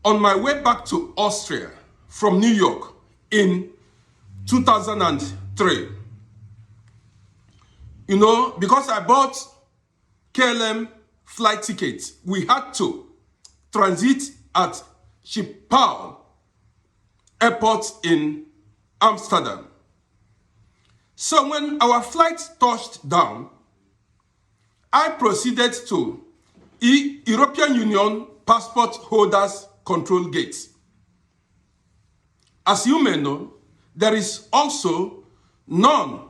on my way back to Austria from New York in 2003. You know, because I bought KLM flight tickets, we had to transit at Schiphol Airport in Amsterdam. So when our flight touched down, I proceeded to European Union passport holders control gate. As you may know, there is also non-European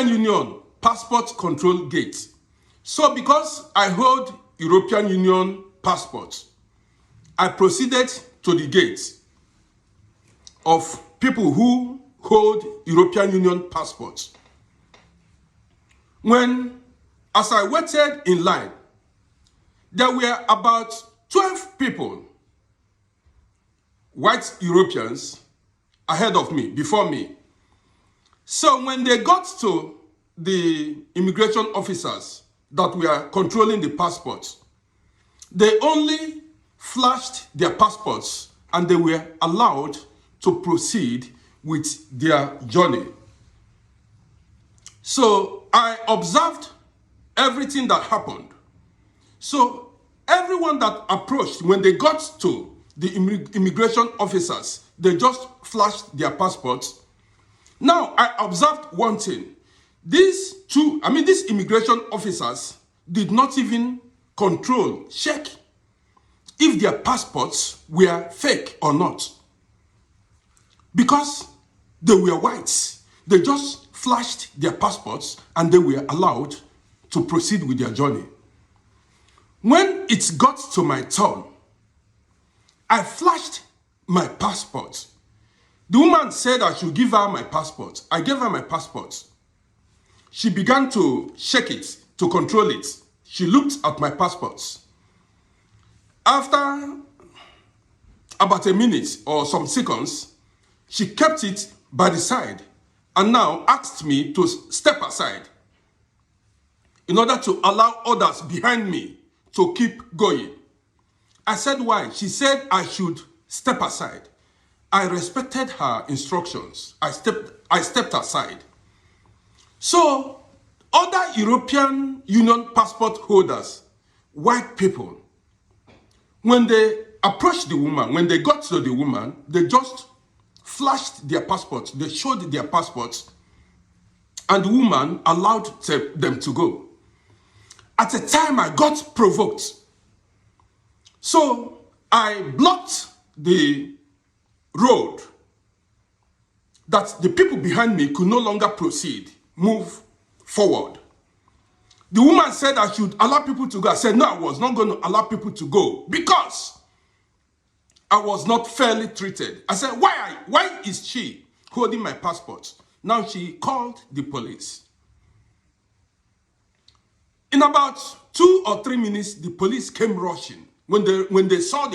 Union passport control gate. So because I hold European Union passport, I proceeded to the gate of people who hold European Union passports. As I waited in line, there were about 12 people, white Europeans, ahead of me, before me. So when they got to the immigration officers that were controlling the passports, they only flashed their passports and they were allowed to proceed with their journey. So I observed everything that happened. So everyone that approached, when they got to the immigration officers, they just flashed their passports. Now I observed one thing. These immigration officers did not even check if their passports were fake or not. Because they were whites, they just flashed their passports and they were allowed to proceed with their journey. When it got to my turn, I flashed my passport. The woman said I should give her my passport. I gave her my passport. She began to check it, to control it. She looked at my passports. After about a minute or some seconds, she kept it by the side and now asked me to step aside in order to allow others behind me to keep going. I said, why? She said I should step aside. I respected her instructions. I stepped aside. So, other European Union passport holders, white people, when they approached the woman, when they got to the woman, they just flashed their passports. They showed their passports, and the woman allowed them to go. At the time, I got provoked. So I blocked the road that the people behind me could no longer move forward. The woman said I should allow people to go. I said, no, I was not going to allow people to go because I was not fairly treated. I said, why is she holding my passport? Now she called the police. In about 2 or 3 minutes, the police came rushing. When they saw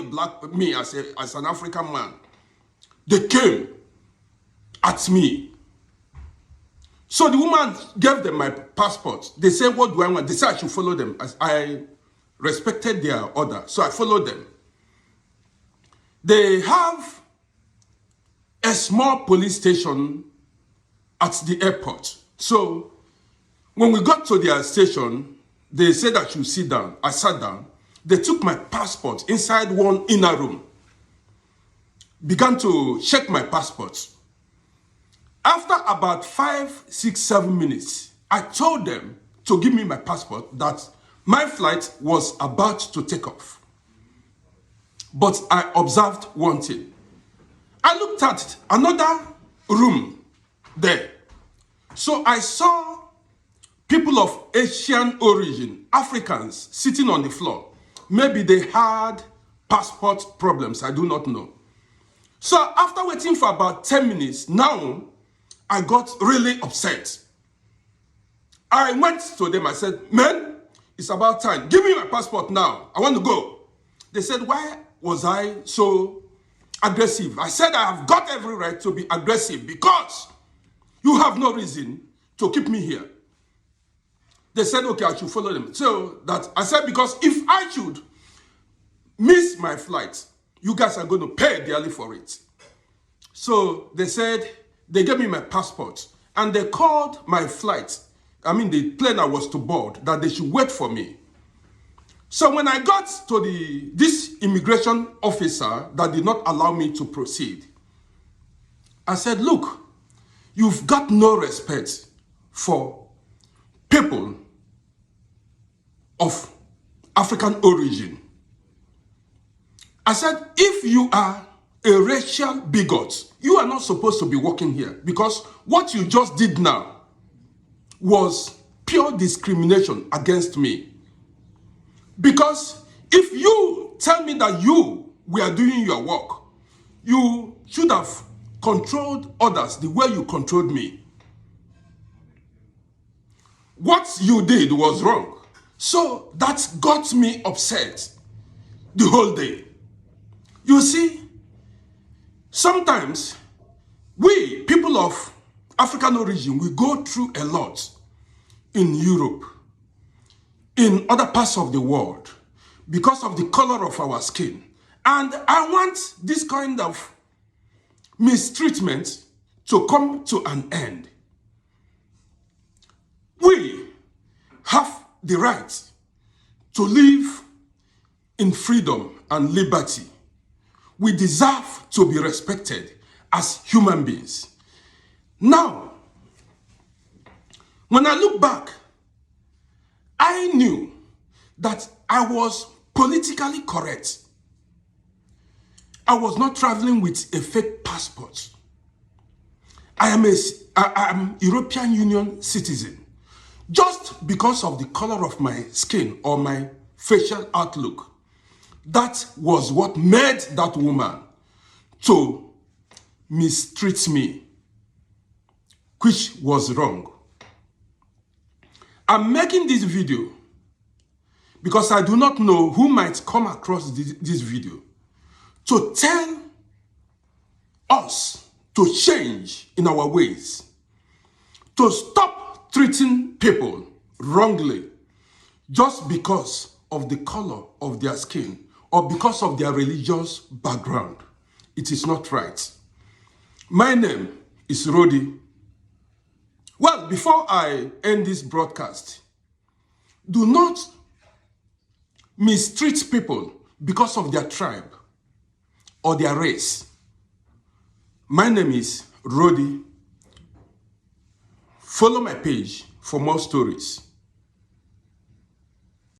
me as an African man, they came at me. So the woman gave them my passport. They said, what do I want? They said I should follow them. I respected their order, so I followed them. They have a small police station at the airport. So when we got to their station, they said I should sit down. I sat down. They took my passport inside one inner room, began to check my passport. After about 5, 6, 7 minutes, I told them to give me my passport, that my flight was about to take off. But I observed one thing. I looked at another room there. So I saw people of Asian origin, Africans, sitting on the floor. Maybe they had passport problems, I do not know. So after waiting for about 10 minutes, now I got really upset. I went to them, I said, man, it's about time. Give me my passport now. I want to go. They said, why was I so aggressive? I said, I have got every right to be aggressive because you have no reason to keep me here. They said, okay, I should follow them. So that I said, because if I should miss my flight, you guys are going to pay dearly for it. So they said, they gave me my passport and they called my flight, I mean the plane I was to board, that they should wait for me. So when I got to this immigration officer that did not allow me to proceed, I said, look, you've got no respect for people of African origin. I said, if you are a racial bigot, you are not supposed to be working here, because what you just did now was pure discrimination against me. Because if you tell me that you were doing your work, you should have controlled others the way you controlled me. What you did was wrong. So that got me upset the whole day. You see, sometimes we, people of African origin, we go through a lot in Europe, in other parts of the world, because of the color of our skin. And I want this kind of mistreatment to come to an end. We have the right to live in freedom and liberty. We deserve to be respected as human beings. Now, when I look back, I knew that I was politically correct. I was not traveling with a fake passport. I am European Union citizen. Just because of the color of my skin or my facial outlook, that was what made that woman to mistreat me, which was wrong. I'm making this video because I do not know who might come across this video to tell us to change in our ways, to stop treating people wrongly just because of the color of their skin or because of their religious background. It is not right. My name is Rodi. Well, before I end this broadcast, do not mistreat people because of their tribe or their race. My name is Rodi. Follow my page for more stories.